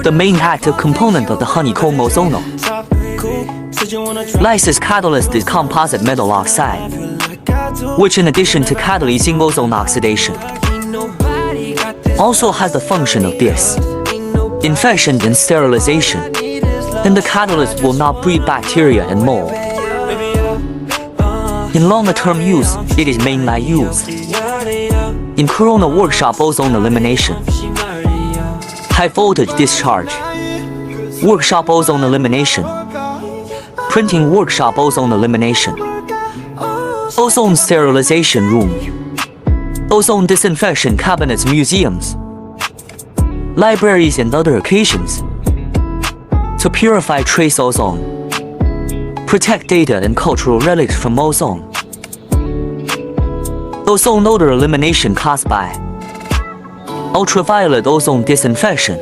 the main active component of the honeycomb ozonolysis catalyzes the composite metal oxide, which in addition to catalyzing ozone oxidation, also has the function of disinfection and sterilization, and the catalyst will not breed bacteria and mold. In longer-term use, it is mainly used in corona workshop ozone elimination, high-voltage discharge, workshop ozone elimination, printing workshop ozone elimination, ozone sterilization room, ozone disinfection cabinets, museums, libraries, and other occasions to purify trace ozone, protect data and cultural relics from ozone. Ozone odor elimination caused by ultraviolet ozone disinfection.